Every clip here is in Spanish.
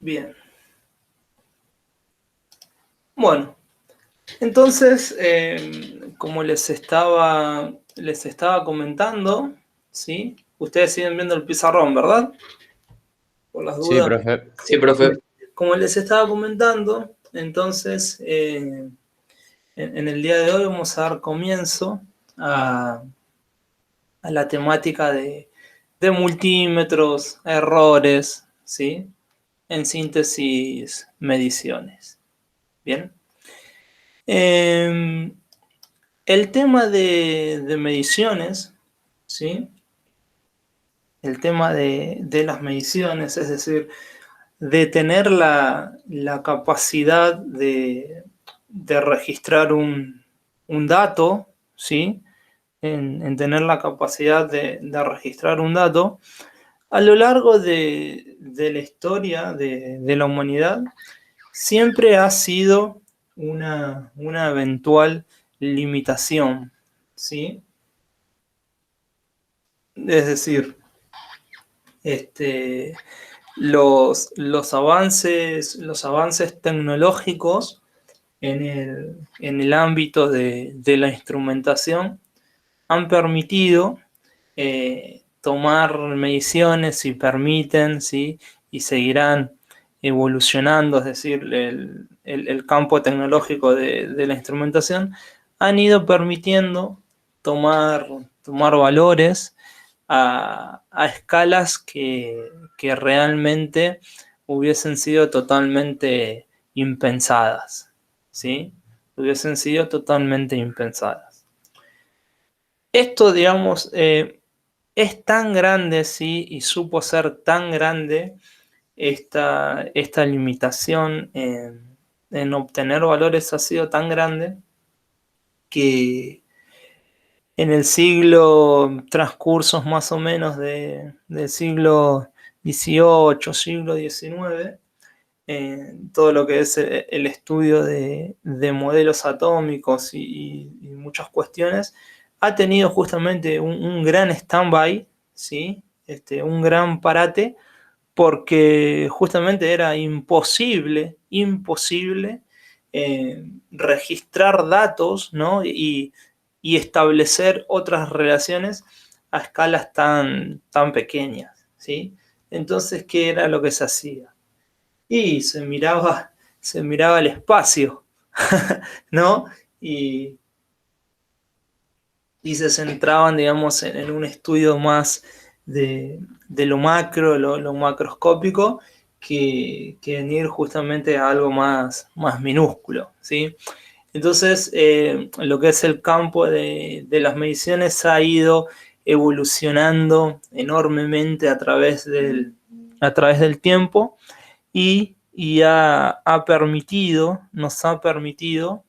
Bien. Bueno, entonces, como les estaba comentando, ¿sí? Ustedes siguen viendo el pizarrón, ¿verdad? Por las Sí, dudas. profe. Sí, profe. Como les estaba comentando, entonces, en el día de hoy vamos a dar comienzo a, a la temática de multímetros, errores, ¿sí? En síntesis, mediciones. Bien. Eh, el tema de mediciones, ¿sí? El tema de las mediciones, es decir, de tener la capacidad de registrar un dato, ¿sí? En tener la capacidad de registrar un dato, a lo largo de la historia de la humanidad, siempre ha sido una eventual limitación, ¿sí? Es decir, este, los avances tecnológicos en el ámbito de la instrumentación han permitido tomar mediciones y permiten, ¿sí? Y seguirán evolucionando, es decir, el campo tecnológico de la instrumentación han ido permitiendo tomar valores a escalas que realmente hubiesen sido totalmente impensadas, ¿sí? Hubiesen sido totalmente impensadas. Esto, digamos, es tan grande, sí, y supo ser tan grande esta limitación en obtener valores ha sido tan grande que en el siglo, transcursos más o menos del siglo XVIII, siglo XIX, todo lo que es el estudio de modelos atómicos y muchas cuestiones, ha tenido justamente un gran stand-by, ¿sí? Un gran parate, porque justamente era imposible registrar datos, ¿no? Y establecer otras relaciones a escalas tan pequeñas, ¿sí? Entonces, ¿qué era lo que se hacía? Y se miraba el espacio, ¿no? Y, y se centraban, digamos, en un estudio más de lo macro, lo macroscópico, que en ir justamente a algo más minúsculo, ¿sí? Entonces, lo que es el campo de las mediciones ha ido evolucionando enormemente a través del tiempo y nos ha permitido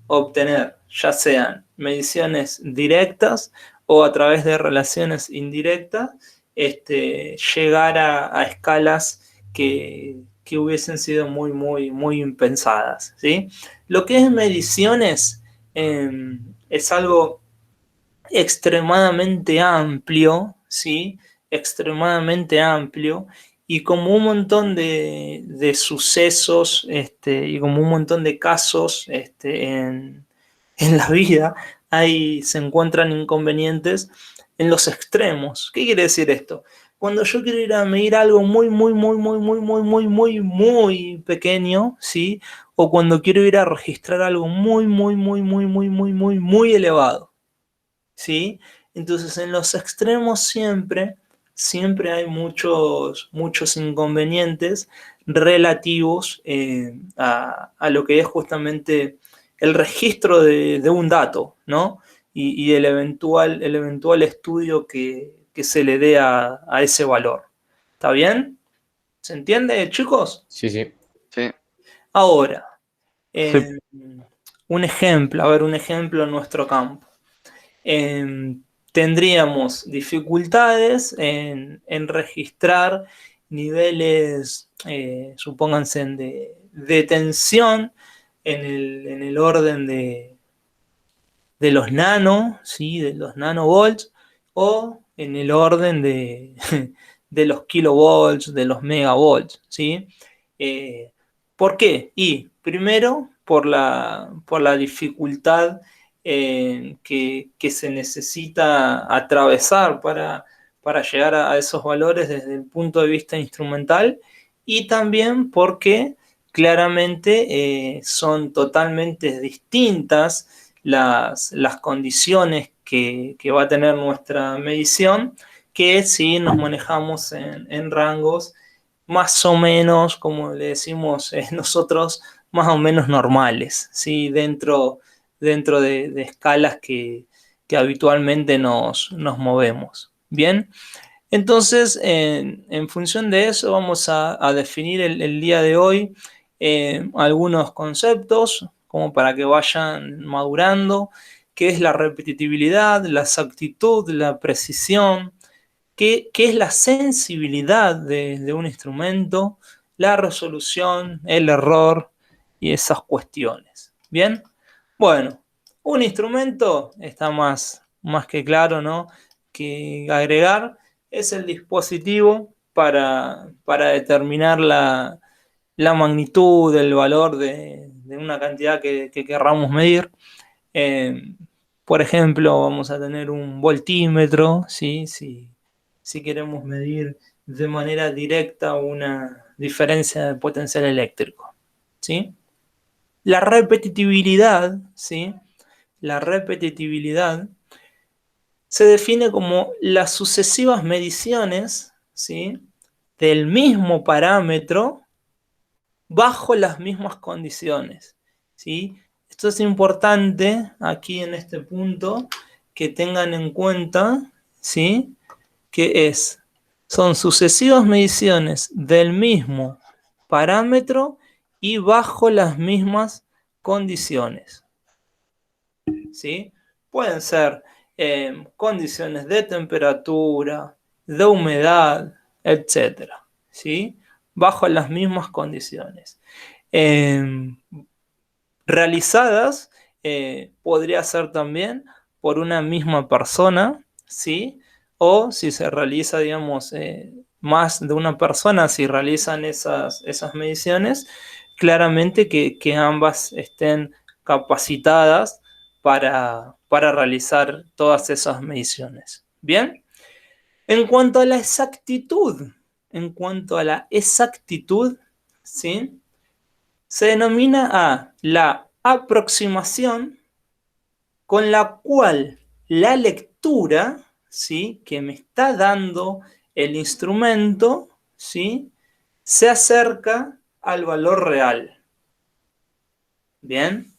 obtener ya sean mediciones directas o a través de relaciones indirectas, llegar a escalas que hubiesen sido muy impensadas, ¿sí? Lo que es mediciones es algo extremadamente amplio, ¿sí? Extremadamente amplio, y como un montón de sucesos, y como un montón de casos, en la vida, ahí se encuentran inconvenientes en los extremos. ¿Qué quiere decir esto? Cuando yo quiero ir a medir algo muy pequeño, ¿sí? O cuando quiero ir a registrar algo muy elevado, ¿sí? Entonces, en los extremos siempre hay muchos inconvenientes relativos a lo que es justamente el registro de un dato, ¿no? Y el eventual estudio que se le dé a ese valor. ¿Está bien? ¿Se entiende, chicos? Sí, sí. Sí. Ahora, Sí. eh, un ejemplo en nuestro campo. Tendríamos dificultades en registrar niveles, supónganse, de tensión en el orden de los nano, ¿sí? De los nanovolts, o en el orden de los kilovolts, de los megavolts, ¿sí? ¿Por qué? Y primero, por la dificultad que se necesita atravesar para llegar a esos valores desde el punto de vista instrumental, y también porque claramente son totalmente distintas las condiciones que va a tener nuestra medición, que si nos manejamos en rangos más o menos, como le decimos nosotros, más o menos normales, ¿sí? Dentro de escalas que habitualmente nos movemos. Bien, entonces en función de eso vamos a definir el día de hoy algunos conceptos como para que vayan madurando, qué es la repetitividad, la exactitud, la precisión, qué es la sensibilidad de un instrumento, la resolución, el error y esas cuestiones. Bien, bueno, un instrumento está más que claro, ¿no? Que agregar es el dispositivo para determinar la magnitud, el valor de una cantidad que querramos medir. Eh, por ejemplo, vamos a tener un voltímetro, ¿sí? Si queremos medir de manera directa una diferencia de potencial eléctrico, ¿sí? La repetitividad, ¿sí? La repetitividad se define como las sucesivas mediciones, ¿sí? Del mismo parámetro bajo las mismas condiciones, ¿sí? Esto es importante aquí en este punto que tengan en cuenta, ¿sí? Que son sucesivas mediciones del mismo parámetro y bajo las mismas condiciones, ¿sí? Pueden ser condiciones de temperatura, de humedad, etcétera, ¿sí? Bajo las mismas condiciones. Eh, Realizadas podría ser también por una misma persona, ¿sí? O si se realiza, digamos, más de una persona, si realizan esas mediciones, claramente que ambas estén capacitadas para realizar todas esas mediciones. Bien, en cuanto a la exactitud, ¿sí? Se denomina a la aproximación con la cual la lectura, ¿sí? Que me está dando el instrumento, ¿sí? Se acerca al valor real. Bien,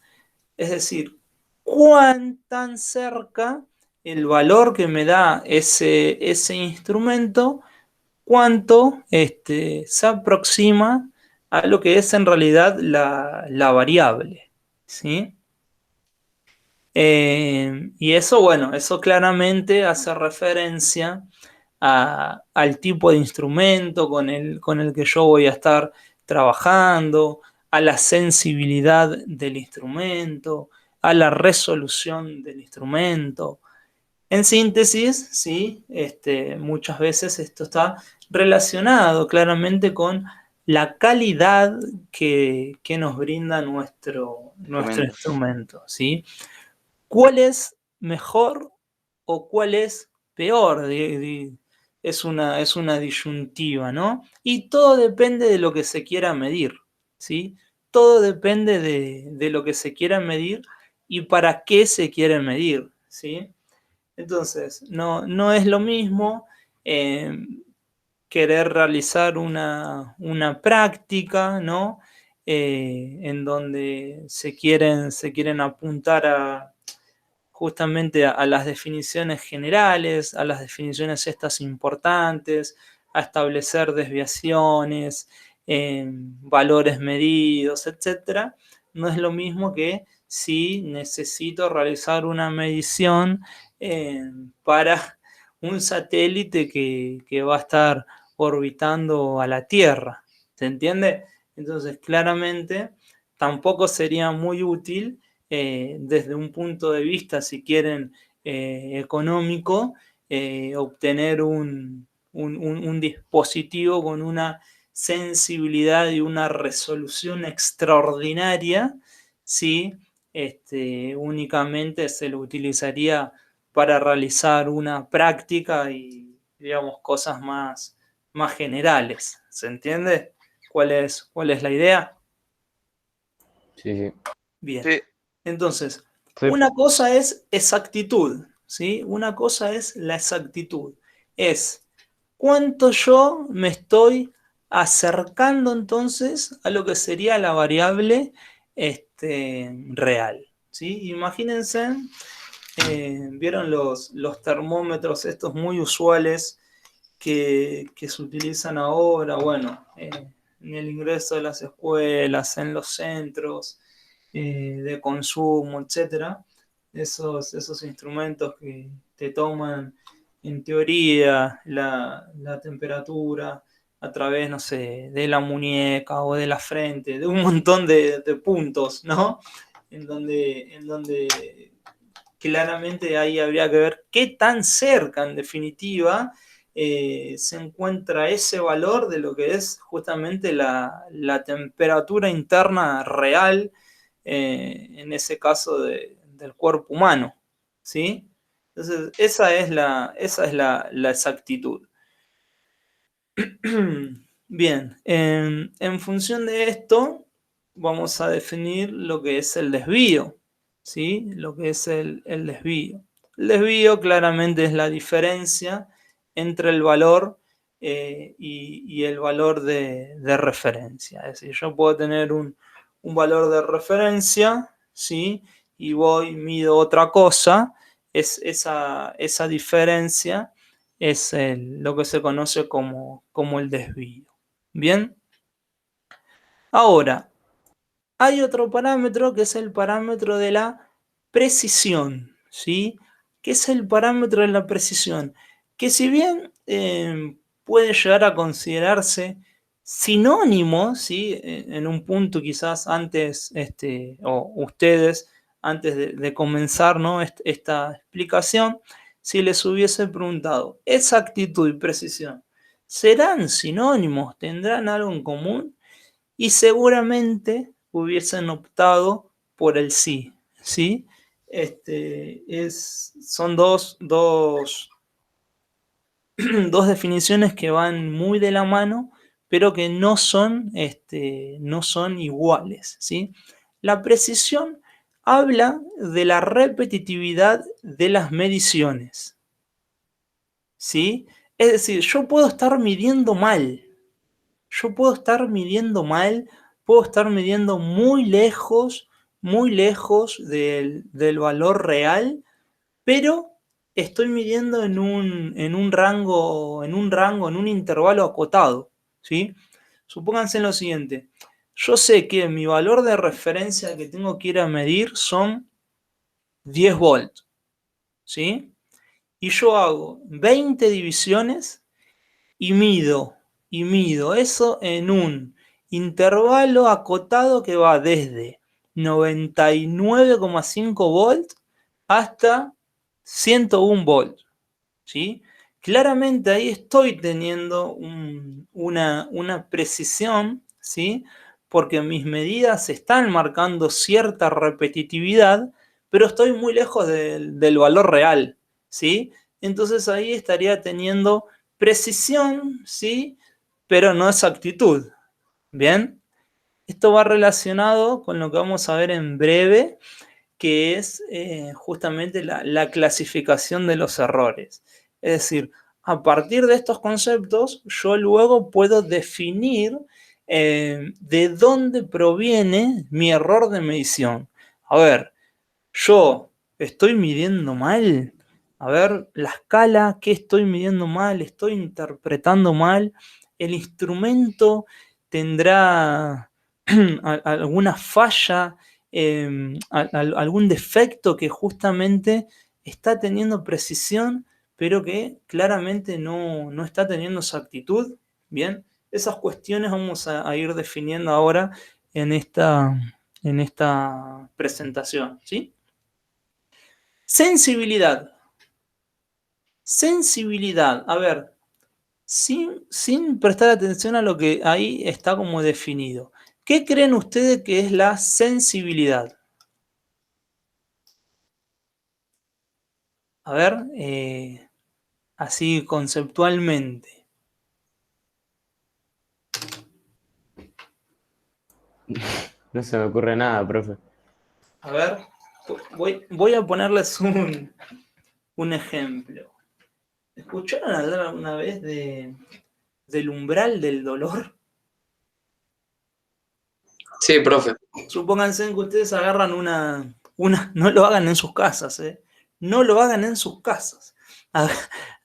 es decir, cuán tan cerca el valor que me da ese instrumento, cuánto se aproxima a lo que es en realidad la variable, ¿sí? Y eso, bueno, eso claramente hace referencia al tipo de instrumento con el que yo voy a estar trabajando, a la sensibilidad del instrumento, a la resolución del instrumento. En síntesis, sí, muchas veces esto está relacionado claramente con la calidad que nos brinda nuestro instrumento, ¿sí? ¿Cuál es mejor o cuál es peor? Es una disyuntiva, ¿no? Y todo depende de lo que se quiera medir, ¿sí? Todo depende de lo que se quiera medir y para qué se quiere medir, ¿sí? Entonces, no es lo mismo eh, querer realizar una práctica, ¿no? En donde se quieren apuntar justamente a las definiciones generales, a las definiciones estas importantes, a establecer desviaciones, valores medidos, etcétera. No es lo mismo que si necesito realizar una medición para un satélite que va a estar orbitando a la Tierra. ¿Se entiende? Entonces, claramente, tampoco sería muy útil desde un punto de vista, si quieren, económico, obtener un un dispositivo con una sensibilidad y una resolución extraordinaria, ¿sí? Únicamente se lo utilizaría para realizar una práctica y, digamos, cosas más generales. ¿Se entiende? ¿Cuál es la idea? Sí, sí. Bien. Sí, Entonces, Sí. una cosa es exactitud, ¿sí? Una cosa es la exactitud. Es cuánto yo me estoy acercando entonces a lo que sería la variable real, ¿sí? Imagínense, ¿vieron los termómetros estos muy usuales que se utilizan ahora? Bueno, en el ingreso de las escuelas, en los centros de consumo, etcétera. Esos instrumentos que te toman en teoría la temperatura a través, no sé, de la muñeca o de la frente, de un montón de puntos, ¿no? En donde claramente ahí habría que ver qué tan cerca, en definitiva, se encuentra ese valor de lo que es justamente la temperatura interna real, en ese caso del cuerpo humano, ¿sí? Entonces, esa es la exactitud. Bien, en función de esto, vamos a definir lo que es el desvío, ¿sí? Lo que es el desvío. El desvío claramente es la diferencia entre el valor y el valor de referencia. Es decir, yo puedo tener un valor de referencia, ¿sí? Y mido otra cosa, es esa diferencia es lo que se conoce como el desvío. Bien, ahora hay otro parámetro que es el parámetro de la precisión, ¿sí? ¿Qué es el parámetro de la precisión? Que si bien puede llegar a considerarse sinónimo, ¿sí? En un punto quizás antes, o ustedes, antes de comenzar, ¿no? Esta explicación, si les hubiese preguntado, exactitud y precisión, ¿serán sinónimos? ¿Tendrán algo en común? Y seguramente hubiesen optado por el sí, ¿sí? Son dos definiciones que van muy de la mano, pero que no son iguales, ¿sí? La precisión habla de la repetitividad de las mediciones, ¿sí? Es decir, yo puedo estar midiendo mal, puedo estar midiendo muy lejos del valor real, pero estoy midiendo en un intervalo acotado, ¿sí? Supónganse lo siguiente, yo sé que mi valor de referencia que tengo que ir a medir son 10 volts, ¿sí? Y yo hago 20 divisiones y mido eso en un intervalo acotado que va desde 99,5 volts hasta 101 volts, ¿sí? Claramente ahí estoy teniendo una precisión, ¿sí? Porque mis medidas están marcando cierta repetitividad, pero estoy muy lejos del valor real, ¿sí? Entonces ahí estaría teniendo precisión, ¿sí? Pero no exactitud. ¿Bien? Esto va relacionado con lo que vamos a ver en breve, que es justamente la clasificación de los errores. Es decir, a partir de estos conceptos, yo luego puedo definir de dónde proviene mi error de medición. A ver, yo estoy midiendo mal. A ver, la escala, ¿qué estoy midiendo mal? ¿Estoy interpretando mal? ¿El instrumento tendrá alguna falla, algún defecto que justamente está teniendo precisión, pero que claramente no está teniendo exactitud? Bien, esas cuestiones vamos a ir definiendo ahora en esta presentación, ¿sí? Sensibilidad. Sensibilidad. A ver, sin prestar atención a lo que ahí está como definido. ¿Qué creen ustedes que es la sensibilidad? A ver, así conceptualmente. No se me ocurre nada, profe. A ver, voy a ponerles un ejemplo. ¿Escucharon hablar alguna vez del umbral del dolor? Sí, profe. Supónganse que ustedes agarran no lo hagan en sus casas, ¿eh? No lo hagan en sus casas.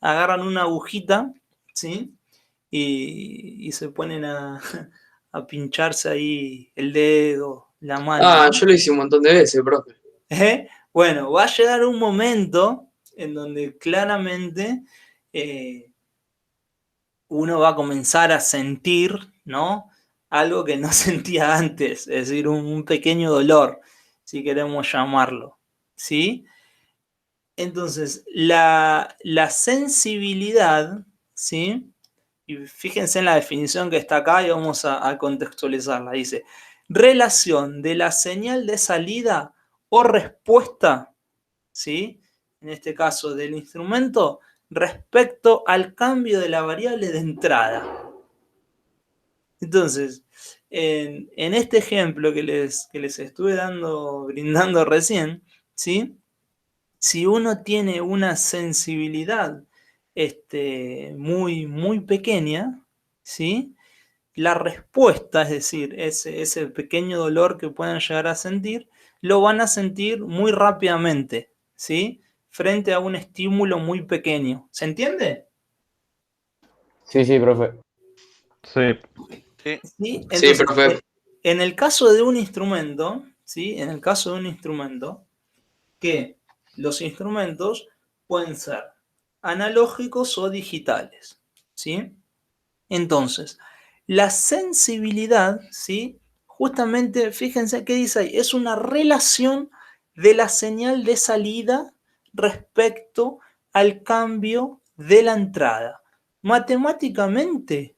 Agarran una agujita, ¿sí? Y se ponen a pincharse ahí el dedo, la mano, Ah, ¿no? yo lo hice un montón de veces, profe. Bueno, va a llegar un momento en donde claramente uno va a comenzar a sentir, ¿no? Algo que no sentía antes, es decir, un pequeño dolor, si queremos llamarlo, ¿sí? Entonces, la sensibilidad, ¿sí? Y fíjense en la definición que está acá y vamos a contextualizarla. Dice, relación de la señal de salida o respuesta, ¿sí? En este caso del instrumento, respecto al cambio de la variable de entrada. Entonces, en este ejemplo que les estuve brindando recién, ¿sí? Si uno tiene una sensibilidad muy pequeña, ¿sí? La respuesta, es decir, ese pequeño dolor que puedan llegar a sentir, lo van a sentir muy rápidamente, ¿sí? Frente a un estímulo muy pequeño. ¿Se entiende? Sí, sí, profe. Sí. Sí. ¿Sí? Sí, Entonces, profe. en el caso de un instrumento, ¿sí? En el caso de un instrumento, que los instrumentos pueden ser analógicos o digitales, ¿sí? Entonces, la sensibilidad, ¿sí? Justamente, fíjense qué dice ahí, es una relación de la señal de salida respecto al cambio de la entrada. Matemáticamente,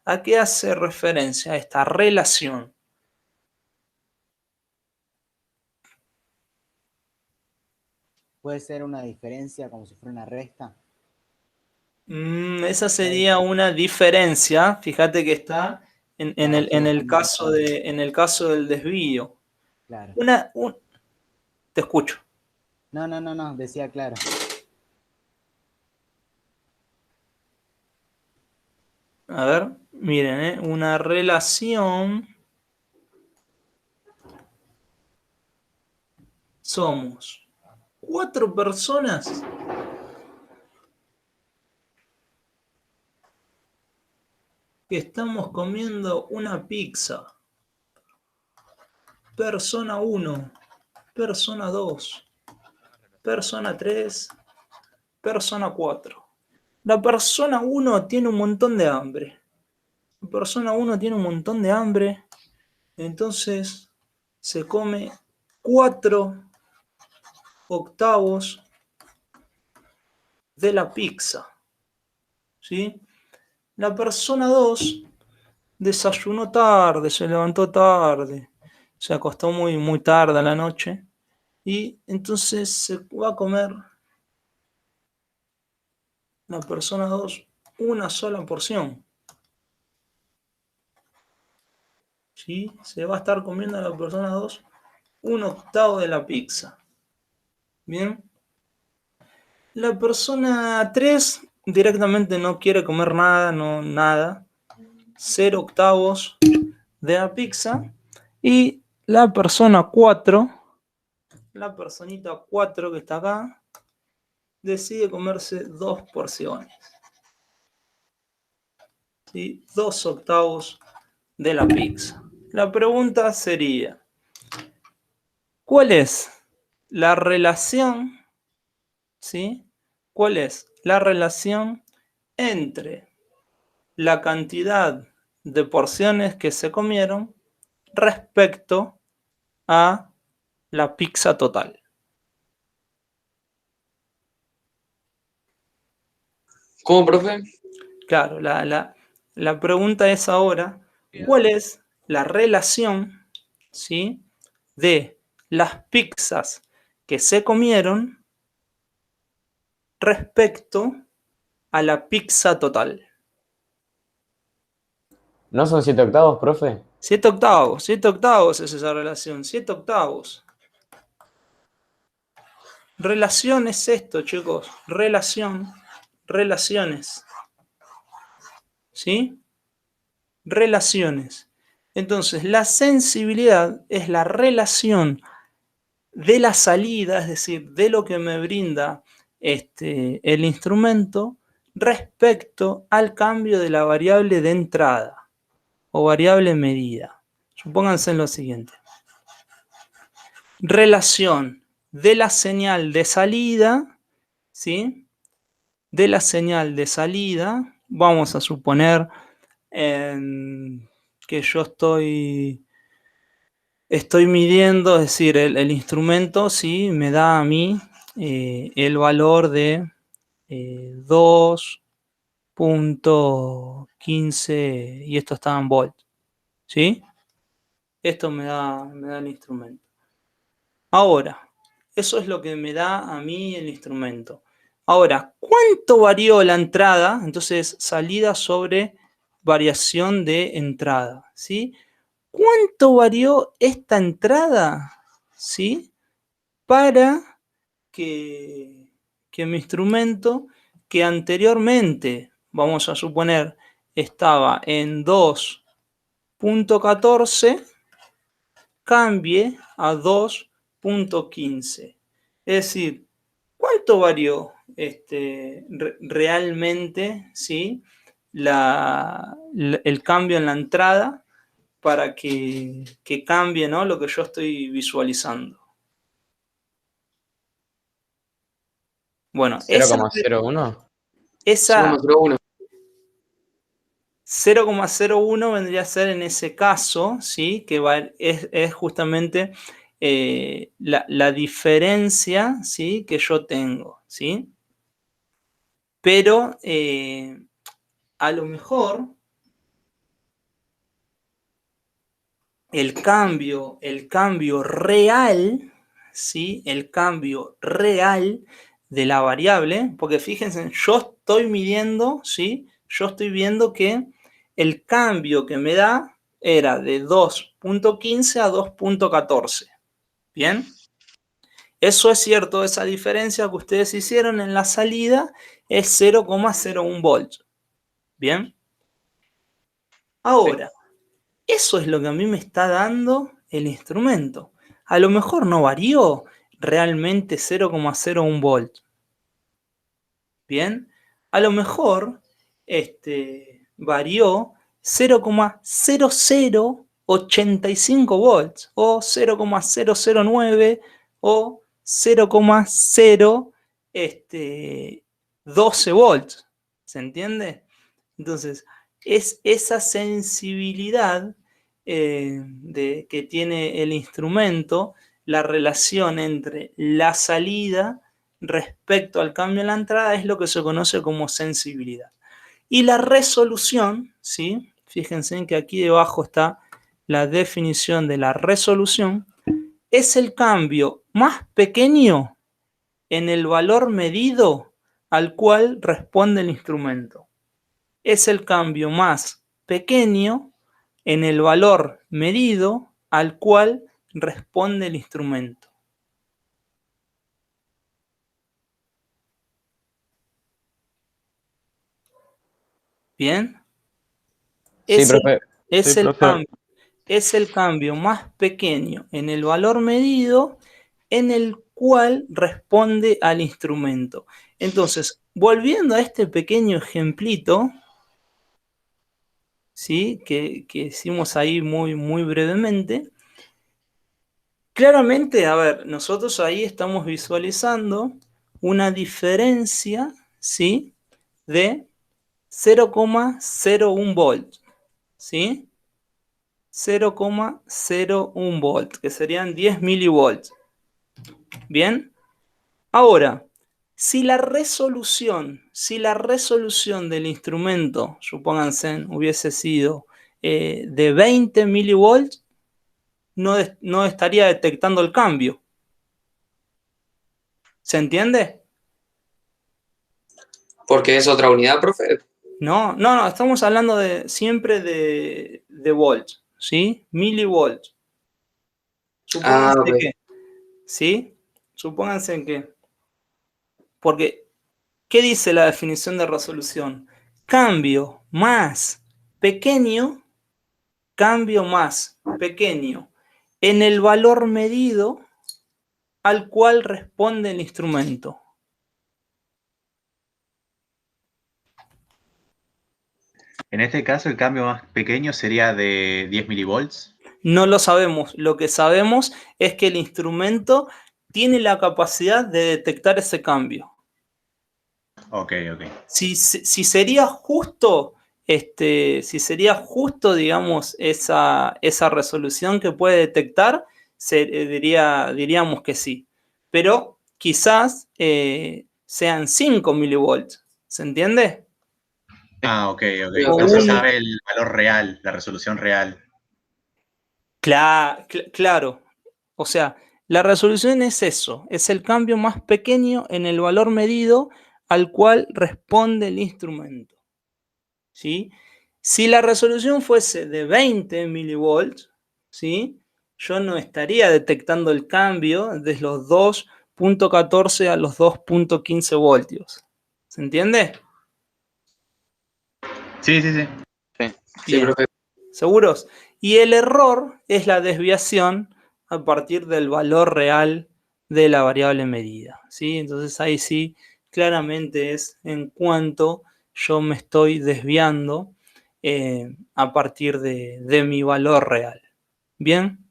¿a qué hace referencia esta relación? Puede ser una diferencia como si fuera una resta. Esa sería una diferencia, fíjate que está Claro, en sí, el como una caso tabla. en el caso del desvío. Claro. Te escucho. No, decía claro. A ver, miren, una relación. Somos 4 personas que estamos comiendo una pizza. Persona 1, persona 2, persona 3, persona 4. La persona 1 tiene un montón de hambre. La persona 1 tiene un montón de hambre. Entonces se come 4 octavos de la pizza. ¿Sí? La persona 2 desayunó tarde, se levantó tarde, se acostó muy tarde a la noche y entonces se va a comer la persona 2 una sola porción. ¿Sí? Se va a estar comiendo a la persona 2 un octavo de la pizza. Bien. La persona 3 directamente no quiere comer nada, no nada. 0 octavos de la pizza. Y la persona 4, la personita 4 que está acá, decide comerse 2 porciones. ¿Sí? 2 octavos de la pizza. La pregunta sería, ¿cuál es la relación? ¿Sí? ¿Cuál es la relación entre la cantidad de porciones que se comieron respecto a la pizza total? ¿Cómo, profe? Claro, la pregunta es ahora, ¿cuál es la relación, ¿sí?, de las pizzas que se comieron respecto a la pizza total? ¿No son 7/8, profe? 7/8 es esa relación, 7/8. Relación es esto, chicos, relaciones, ¿sí? Relaciones. Entonces, la sensibilidad es la relación de la salida, es decir, de lo que me brinda el instrumento respecto al cambio de la variable de entrada o variable medida. Supónganse en lo siguiente. Relación de la señal de salida, ¿sí? De la señal de salida, vamos a suponer que yo estoy midiendo, es decir, el instrumento, ¿sí?, me da a mí el valor de 2.15 y esto está en volt, ¿sí? Esto me da el instrumento. Ahora, eso es lo que me da a mí el instrumento. Ahora, ¿cuánto varió la entrada? Entonces, salida sobre variación de entrada, ¿sí? ¿Cuánto varió esta entrada, ¿sí?, para que mi instrumento, que anteriormente, vamos a suponer, estaba en 2.14, cambie a 2.15? Es decir, ¿cuánto varió realmente, ¿sí?, el cambio en la entrada para que cambie, ¿no?, lo que yo estoy visualizando? Bueno, esa 0,01. 0,01. 0,01 vendría a ser en ese caso, ¿sí?, que es justamente la diferencia, ¿sí?, que yo tengo, ¿sí? Pero a lo mejor el cambio real, ¿sí?, el cambio real de la variable, porque fíjense, yo estoy midiendo, ¿sí?, yo estoy viendo que el cambio que me da era de 2.15 a 2.14. ¿Bien? Eso es cierto, esa diferencia que ustedes hicieron en la salida es 0,01 volts. ¿Bien? Ahora, eso es lo que a mí me está dando el instrumento. A lo mejor no varió realmente 0,01 volts. Bien, a lo mejor varió 0,0085 volts o 0,009 o 0,012 volts. ¿Se entiende? Entonces, es esa sensibilidad que tiene el instrumento, la relación entre la salida respecto al cambio en la entrada, es lo que se conoce como sensibilidad. Y la resolución, ¿sí?, fíjense en que aquí debajo está la definición de la resolución, es el cambio más pequeño en el valor medido al cual responde el instrumento. Es el cambio más pequeño en el valor medido al cual responde el instrumento. ¿Bien? Sí, profe. Es Sí, el profe. cambio más pequeño en el valor medido en el cual responde al instrumento. Entonces, volviendo a este pequeño ejemplito, ¿sí?, que hicimos ahí muy, muy brevemente, claramente, a ver, nosotros ahí estamos visualizando una diferencia, ¿sí?, de 0,01 volts, ¿sí? 0,01 volts, que serían 10 milivolts. Bien, ahora, Si la resolución del instrumento, supónganse, hubiese sido de 20 milivolts, no estaría detectando el cambio. ¿Se entiende? Porque es otra unidad, profe. No, estamos hablando siempre de volts, ¿sí? Milivolts. Supónganse ok. que, ¿sí? Supónganse que, porque, ¿qué dice la definición de resolución? Cambio más pequeño en el valor medido al cual responde el instrumento. En este caso, el cambio más pequeño sería de 10 milivolts. No lo sabemos. Lo que sabemos es que el instrumento tiene la capacidad de detectar ese cambio. Ok. Si sería justo, digamos, esa resolución que puede detectar, diríamos que sí. Pero quizás sean 5 milivolts. ¿Se entiende? Ok. O No se un- sabe el valor real, la resolución real. Claro. O sea, la resolución es eso, es el cambio más pequeño en el valor medido al cual responde el instrumento. ¿Sí? Si la resolución fuese de 20 milivolts, ¿sí? Yo no estaría detectando el cambio desde los 2.14 a los 2.15 voltios. ¿Se entiende? Sí. Sí, profe. ¿Seguros? Y el error es la desviación a partir del valor real de la variable medida, ¿sí? Entonces ahí sí, claramente es en cuanto yo me estoy desviando a partir de mi valor real. ¿Bien?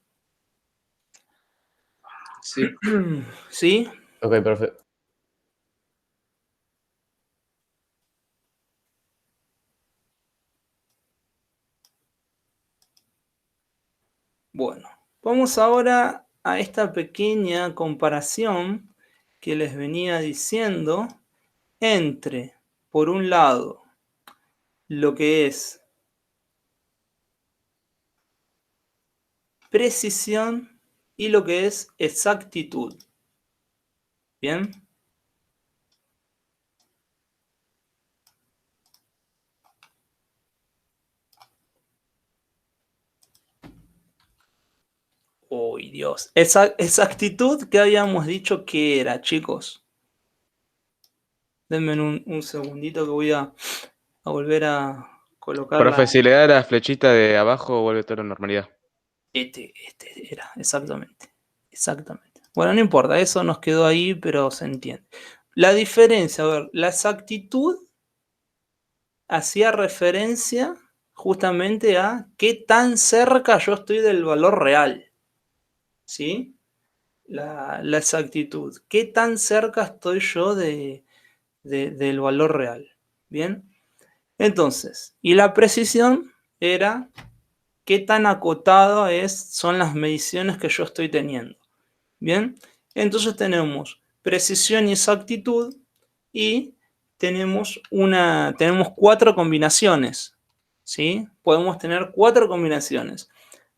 Sí. ¿Sí? Ok, profe. Bueno, vamos ahora a esta pequeña comparación que les venía diciendo entre, por un lado, lo que es precisión y lo que es exactitud. ¿Bien? Uy, Dios. Exactitud que habíamos dicho que era, chicos. Denme un segundito que voy a volver a colocar Profe, si le da la flechita de abajo, vuelve todo a la normalidad. Este era, exactamente. Exactamente. Bueno, no importa, eso nos quedó ahí, pero se entiende. La diferencia, a ver, la exactitud hacía referencia justamente a qué tan cerca yo estoy del valor real. ¿Sí? La exactitud. ¿Qué tan cerca estoy yo del valor real? ¿Bien? Entonces, y la precisión era qué tan acotada son las mediciones que yo estoy teniendo. ¿Bien? Entonces tenemos precisión y exactitud y tenemos 4 combinaciones. ¿Sí? Podemos tener 4 combinaciones.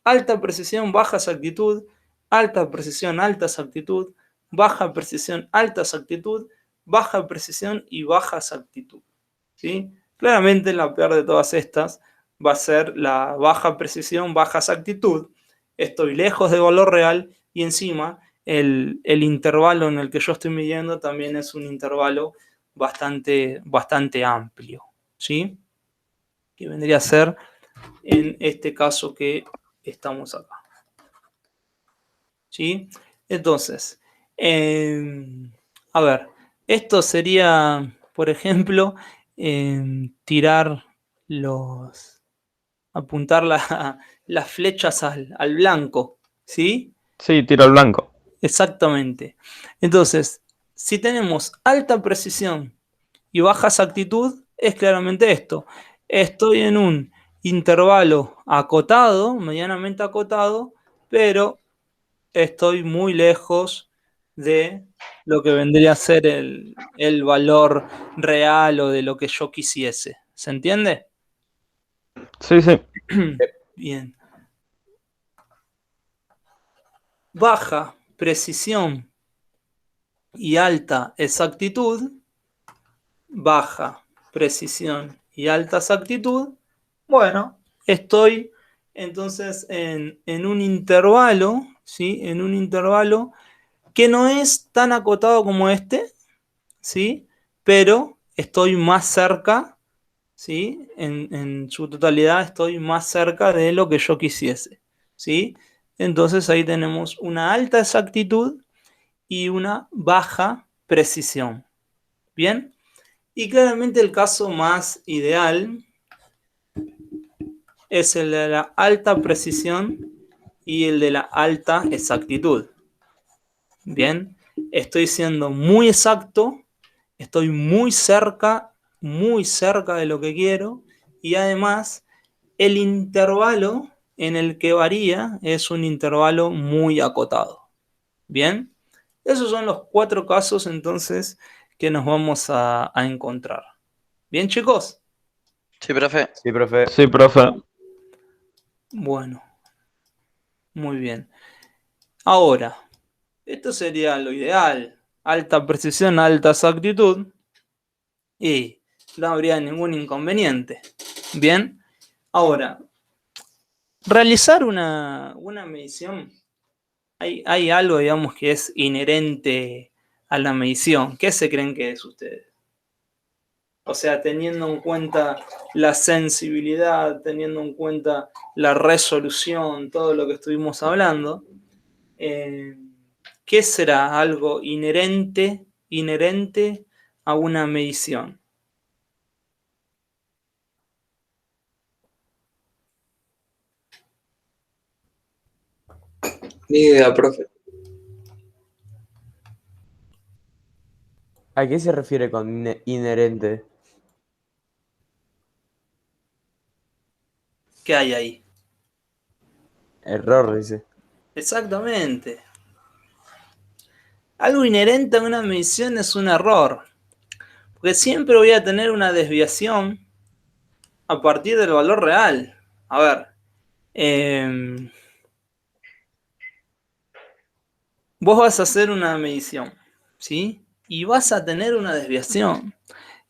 Alta precisión, baja exactitud, alta precisión, alta exactitud, baja precisión, alta exactitud, baja precisión y baja exactitud. ¿Sí? Claramente la peor de todas estas va a ser la baja precisión, baja exactitud. Estoy lejos del valor real y encima el intervalo en el que yo estoy midiendo también es un intervalo bastante amplio. ¿Sí? Que vendría a ser en este caso que estamos acá. ¿Sí? Entonces, a ver, esto sería, por ejemplo, tirar apuntar las flechas al blanco, ¿sí? Sí, tiro al blanco. Exactamente. Entonces, si tenemos alta precisión y baja exactitud, es claramente esto. Estoy en un intervalo acotado, medianamente acotado, pero estoy muy lejos de lo que vendría a ser el valor real o de lo que yo quisiese. ¿Se entiende? Sí, sí. Bien. Baja precisión y alta exactitud. Baja precisión y alta exactitud. Bueno, estoy entonces en un intervalo, ¿sí? En un intervalo que no es tan acotado como este, ¿sí? Pero estoy más cerca, ¿sí? En su totalidad estoy más cerca de lo que yo quisiese, ¿sí? Entonces ahí tenemos una alta exactitud y una baja precisión. ¿Bien? Y claramente el caso más ideal es el de la alta precisión y el de la alta exactitud. Bien, estoy siendo muy exacto, estoy muy cerca de lo que quiero y además el intervalo en el que varía es un intervalo muy acotado. Bien, esos son los 4 casos entonces que nos vamos a encontrar. Bien, chicos. Sí, profe. Sí, profe. Sí, profe. Bueno, muy bien. Ahora, esto sería lo ideal. Alta precisión, alta exactitud. Y no habría ningún inconveniente. Bien. Ahora, realizar una medición. Hay algo, digamos, que es inherente a la medición. ¿Qué se creen que es ustedes? O sea, teniendo en cuenta la sensibilidad, teniendo en cuenta la resolución, todo lo que estuvimos hablando. ¿Qué será algo inherente a una medición? Ni idea, profe. ¿A qué se refiere con inherente? ¿Qué hay ahí? Error, dice. Exactamente. Algo inherente a una medición es un error, porque siempre voy a tener una desviación a partir del valor real. A ver, vos vas a hacer una medición, ¿sí? Y vas a tener una desviación.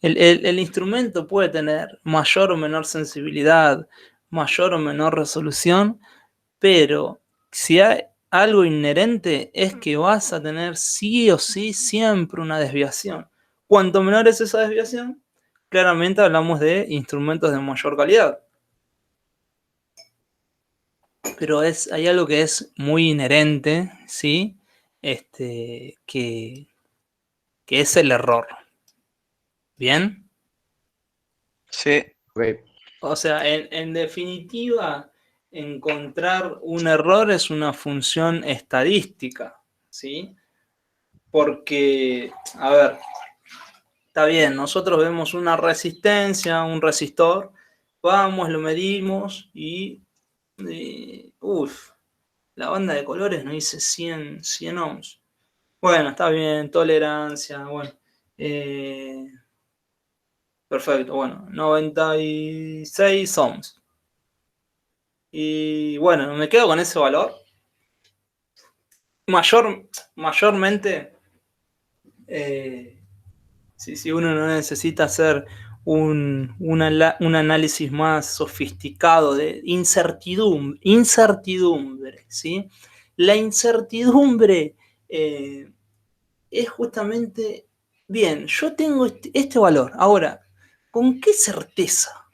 El instrumento puede tener mayor o menor sensibilidad, mayor o menor resolución, pero si hay algo inherente es que vas a tener sí o sí siempre una desviación. Cuanto menor es esa desviación, claramente hablamos de instrumentos de mayor calidad. Pero hay algo que es muy inherente, ¿sí? Que es el error. ¿Bien? Sí. Ok. O sea, en definitiva, encontrar un error es una función estadística, ¿sí? Porque, a ver, está bien, nosotros vemos una resistencia, un resistor, vamos, lo medimos y la banda de colores nos dice 100 ohms. Bueno, está bien, tolerancia, bueno. Perfecto, bueno, 96 ohms. Y bueno, me quedo con ese valor. Mayormente, si uno no necesita hacer un análisis más sofisticado de incertidumbre, ¿sí? La incertidumbre es justamente, bien, yo tengo este valor. Ahora, ¿con qué certeza?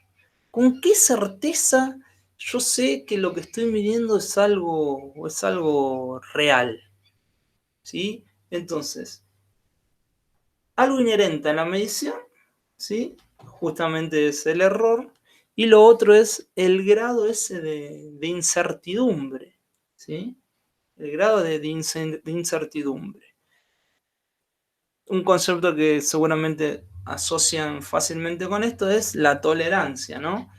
¿Con qué certeza yo sé que lo que estoy midiendo es algo real? ¿Sí? Entonces, algo inherente a la medición, ¿sí? Justamente es el error, y lo otro es el grado ese de incertidumbre, ¿sí? El grado de incertidumbre. Un concepto que seguramente asocian fácilmente con esto es la tolerancia, ¿no?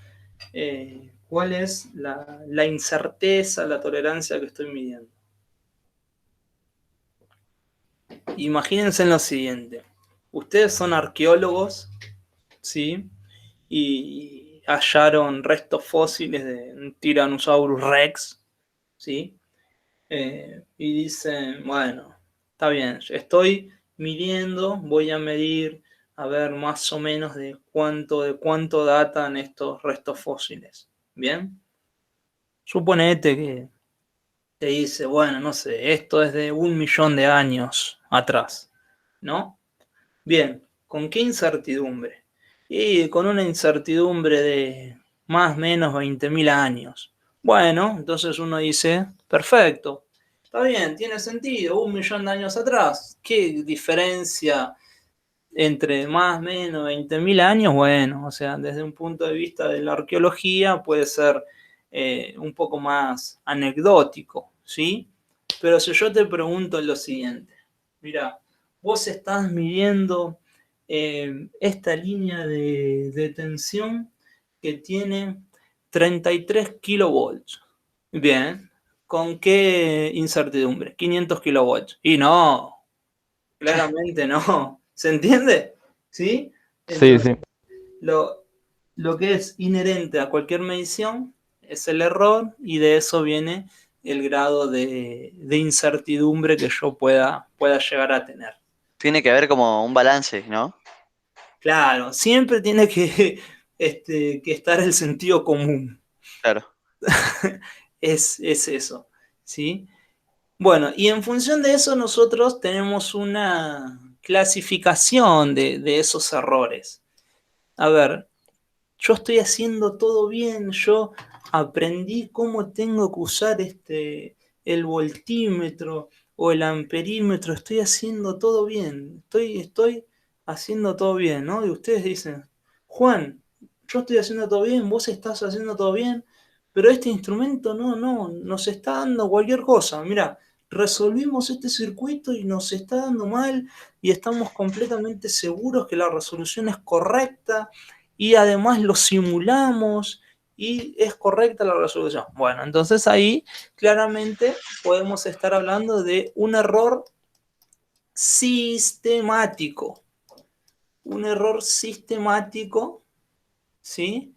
¿Cuál es la incerteza, la tolerancia que estoy midiendo? imagínense en lo siguiente. Ustedes son arqueólogos, ¿sí? Y hallaron restos fósiles de un Tyrannosaurus Rex, ¿sí? Y dicen, bueno, está bien, estoy midiendo, voy a medir, a ver más o menos de cuánto datan estos restos fósiles. ¿Bien? Suponete que te dice, bueno, no sé, esto es de 1 millón de años atrás, ¿no? Bien, ¿con qué incertidumbre? Y con una incertidumbre de más o menos 20.000 años. Bueno, entonces uno dice, perfecto, está bien, tiene sentido, 1 millón de años atrás. ¿Qué diferencia entre más o menos 20.000 años? Bueno, o sea, desde un punto de vista de la arqueología puede ser un poco más anecdótico, ¿sí? Pero si yo te pregunto lo siguiente, mira, vos estás midiendo esta línea de tensión que tiene 33 kilovolts. Bien, ¿con qué incertidumbre? 500 kilovolts. Y no, claramente no. ¿Se entiende? ¿Sí? Sí, Entonces, sí. lo, lo que es inherente a cualquier medición es el error y de eso viene el grado de incertidumbre que yo pueda llegar a tener. Tiene que haber como un balance, ¿no? Claro, siempre tiene que estar el sentido común. Claro. Es eso, ¿sí? Bueno, y en función de eso nosotros tenemos una clasificación de esos errores. A ver, yo estoy haciendo todo bien, yo aprendí cómo tengo que usar el voltímetro o el amperímetro, estoy haciendo todo bien, estoy haciendo todo bien, ¿no? Y ustedes dicen, Juan, yo estoy haciendo todo bien, vos estás haciendo todo bien, pero este instrumento no, nos está dando cualquier cosa. Mira, resolvimos este circuito y nos está dando mal y estamos completamente seguros que la resolución es correcta y además lo simulamos y es correcta la resolución. Bueno, entonces ahí claramente podemos estar hablando de un error sistemático. Un error sistemático, ¿sí?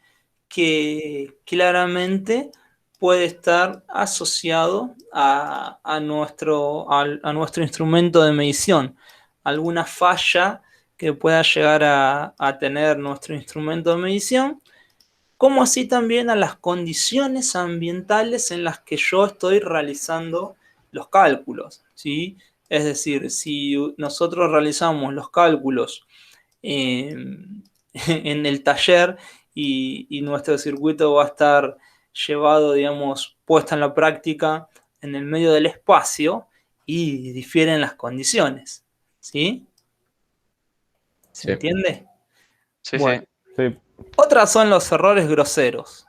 Que claramente puede estar asociado a nuestro instrumento de medición. Alguna falla que pueda llegar a tener nuestro instrumento de medición, como así también a las condiciones ambientales en las que yo estoy realizando los cálculos, ¿sí? Es decir, si nosotros realizamos los cálculos eh, en el taller y nuestro circuito va a estar llevado, digamos, puesto en la práctica en el medio del espacio y difieren las condiciones, ¿sí? ¿Se Sí. entiende? Sí, Bueno, sí. Sí. otras son los errores groseros.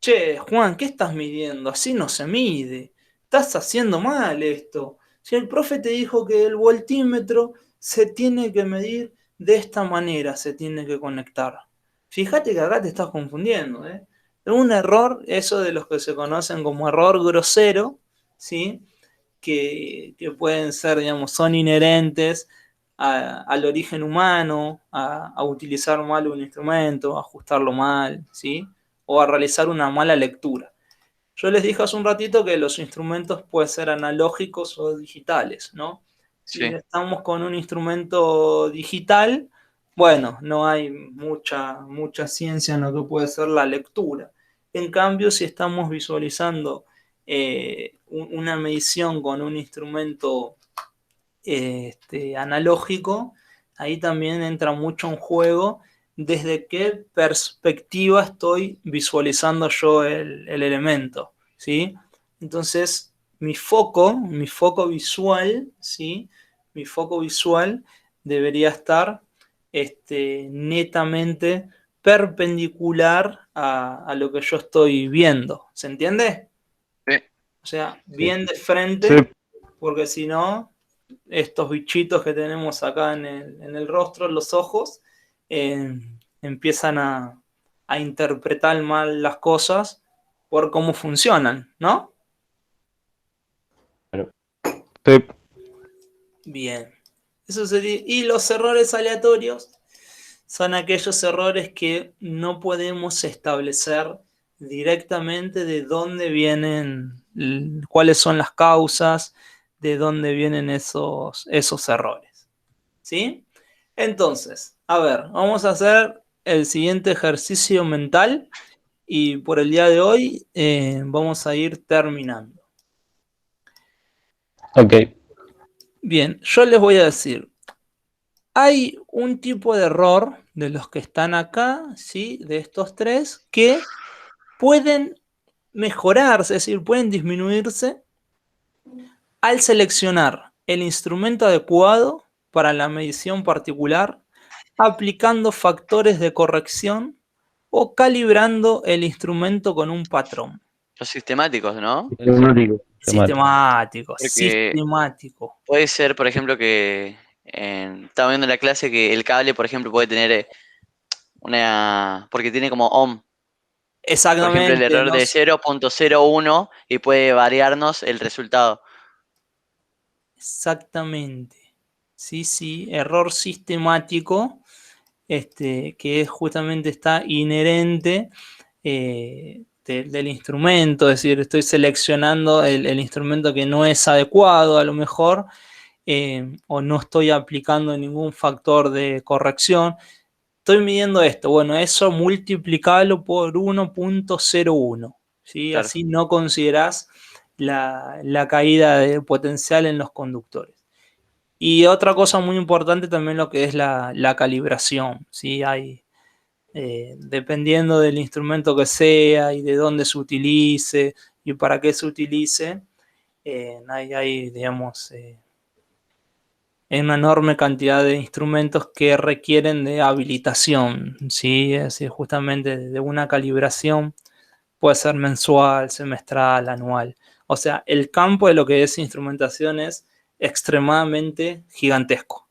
Che, Juan, ¿qué estás midiendo? Así no se mide. Estás haciendo mal esto. Si el profe te dijo que el voltímetro se tiene que medir de esta manera, se tiene que conectar. Fíjate que acá te estás confundiendo, ¿eh? Es un error, eso de los que se conocen como error grosero, ¿sí? Que pueden ser, digamos, son inherentes al origen humano, a utilizar mal un instrumento, a ajustarlo mal, ¿sí? O a realizar una mala lectura. Yo les dije hace un ratito que los instrumentos pueden ser analógicos o digitales, ¿no? Si Sí. estamos con un instrumento digital, bueno, no hay mucha ciencia en lo que puede ser la lectura. En cambio, si estamos visualizando una medición con un instrumento analógico, ahí también entra mucho en juego desde qué perspectiva estoy visualizando yo el elemento, ¿sí? Entonces, mi foco visual, ¿sí? Mi foco visual debería estar netamente perpendicular a lo que yo estoy viendo. ¿Se entiende? Sí. O sea, Sí. bien de Sí. frente, porque si no, estos bichitos que tenemos acá en el rostro, en los ojos, eh, empiezan a interpretar mal las cosas por cómo funcionan, ¿no? Claro. Sí. Bien. Eso sería. Y los errores aleatorios son aquellos errores que no podemos establecer directamente de dónde vienen, cuáles son las causas, de dónde vienen esos errores. ¿Sí? Entonces, a ver, vamos a hacer el siguiente ejercicio mental y por el día de hoy vamos a ir terminando. Ok. Bien, yo les voy a decir, hay un tipo de error de los que están acá, ¿sí? De estos tres, que pueden mejorarse, es decir, pueden disminuirse al seleccionar el instrumento adecuado para la medición particular, aplicando factores de corrección o calibrando el instrumento con un patrón. Los sistemáticos, ¿no? Sistemático, Porque sistemático. puede ser, por ejemplo, que estaba viendo en la clase que el cable, por ejemplo, puede tener porque tiene como ohm. Por ejemplo, el Exactamente, error de 0.01 y puede variarnos el resultado. exactamente. Sí, sí, error sistemático, que justamente está inherente del instrumento, es decir, estoy seleccionando el instrumento que no es adecuado a lo mejor, o no estoy aplicando ningún factor de corrección. Estoy midiendo esto, bueno, eso multiplicalo por 1.01, ¿sí? Claro. Así no considerás la caída de potencial en los conductores. Y otra cosa muy importante también lo que es la calibración, ¿sí? Hay, dependiendo del instrumento que sea y de dónde se utilice y para qué se utilice, hay digamos, una enorme cantidad de instrumentos que requieren de habilitación, ¿sí? Es decir, justamente de una calibración, puede ser mensual, semestral, anual. O sea, el campo de lo que es instrumentación es extremadamente gigantesco,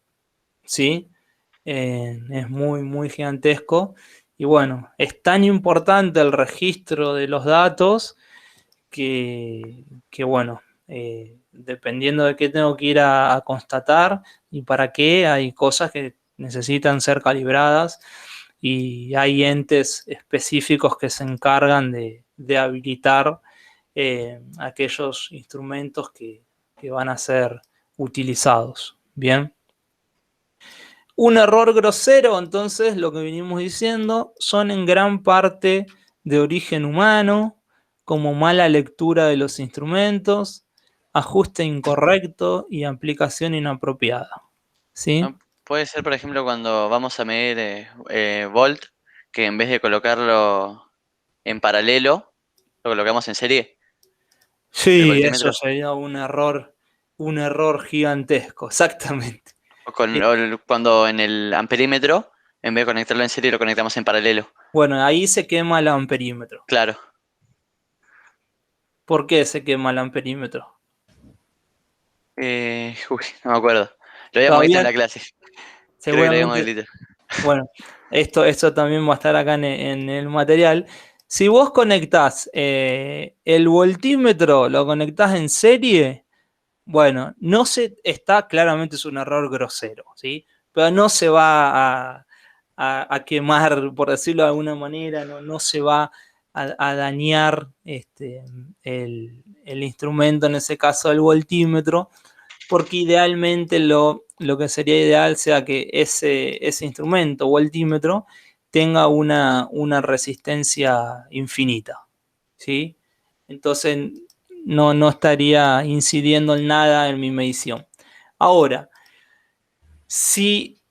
¿sí? Es muy, muy gigantesco. Y bueno, es tan importante el registro de los datos que bueno, dependiendo de qué tengo que ir a constatar y para qué, hay cosas que necesitan ser calibradas y hay entes específicos que se encargan de habilitar aquellos instrumentos que van a ser utilizados. Bien. Un error grosero, entonces, lo que venimos diciendo, son en gran parte de origen humano, como mala lectura de los instrumentos, ajuste incorrecto y aplicación inapropiada. ¿Sí? ¿No? Puede ser, por ejemplo, cuando vamos a medir volt, que en vez de colocarlo en paralelo, lo colocamos en serie, el Sí, eso voltímetro. sería un error gigantesco, exactamente. O cuando en el amperímetro, en vez de conectarlo en serie, lo conectamos en paralelo. Bueno, ahí se quema el amperímetro. Claro. ¿Por qué se quema el amperímetro? No me acuerdo. Lo habíamos visto en la clase. Creo que lo habíamos Seguramente. visto. Bueno, esto también va a estar acá en el material. Si vos conectás el voltímetro, lo conectás en serie, bueno, está claramente es un error grosero, ¿sí? Pero no se va a quemar, por decirlo de alguna manera, no se va a dañar el instrumento, en ese caso el voltímetro, porque idealmente lo que sería ideal sea que ese instrumento, voltímetro, tenga una resistencia infinita, ¿sí? Entonces no estaría incidiendo en nada en mi medición. Ahora, si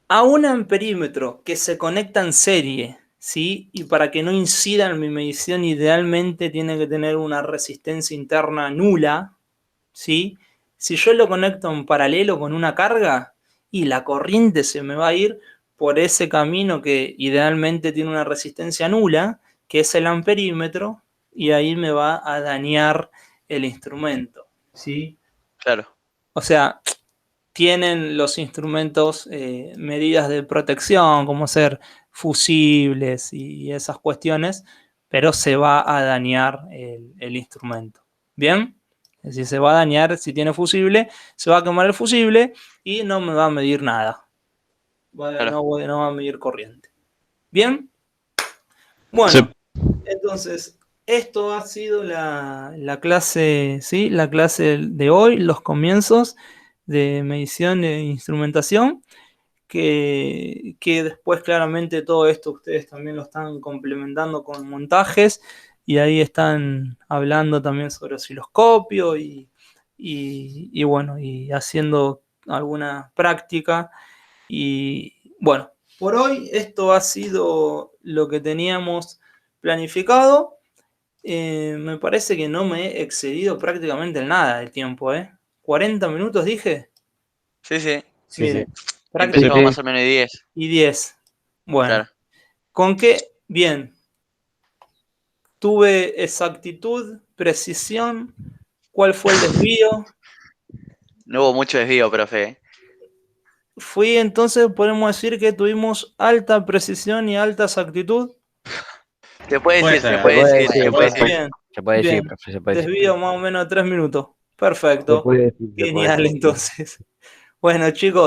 a un amperímetro que se conecta en serie, ¿sí? Y para que no incida en mi medición, idealmente tiene que tener una resistencia interna nula, ¿sí? Si yo lo conecto en paralelo con una carga y la corriente se me va a ir por ese camino que idealmente tiene una resistencia nula, que es el amperímetro, y ahí me va a dañar el instrumento, ¿sí? Claro. O sea, tienen los instrumentos medidas de protección, como ser fusibles y esas cuestiones, pero se va a dañar el instrumento. ¿Bien? Es decir, se va a dañar si tiene fusible, se va a quemar el fusible y no me va a medir nada. Claro. No va a medir corriente. ¿Bien? Bueno, Sí. entonces, esto ha sido la clase, ¿sí? La clase de hoy, los comienzos de medición e instrumentación, que después claramente todo esto ustedes también lo están complementando con montajes y ahí están hablando también sobre osciloscopio y bueno, y haciendo alguna práctica. Y bueno, por hoy esto ha sido lo que teníamos planificado. Me parece que no me he excedido prácticamente en nada del tiempo, ¿eh? 40 minutos dije. Sí, sí. Sí, Miren, sí. Empezamos Sí. más o menos de 10. y 10. Bueno, Claro. ¿con qué? Bien. Tuve exactitud, precisión. ¿Cuál fue el desvío? No hubo mucho desvío, profe. Fui entonces, podemos decir que tuvimos alta precisión y alta exactitud. Se puede Puede decir, se ser. puede puede decir, decir, se puede decir. Bien, Se puede decir, bien. profe, se puede decir. Desvío más o menos de 3 minutos. Se Perfecto. puede decir, se puede Genial, decir. entonces. Bueno, chicos.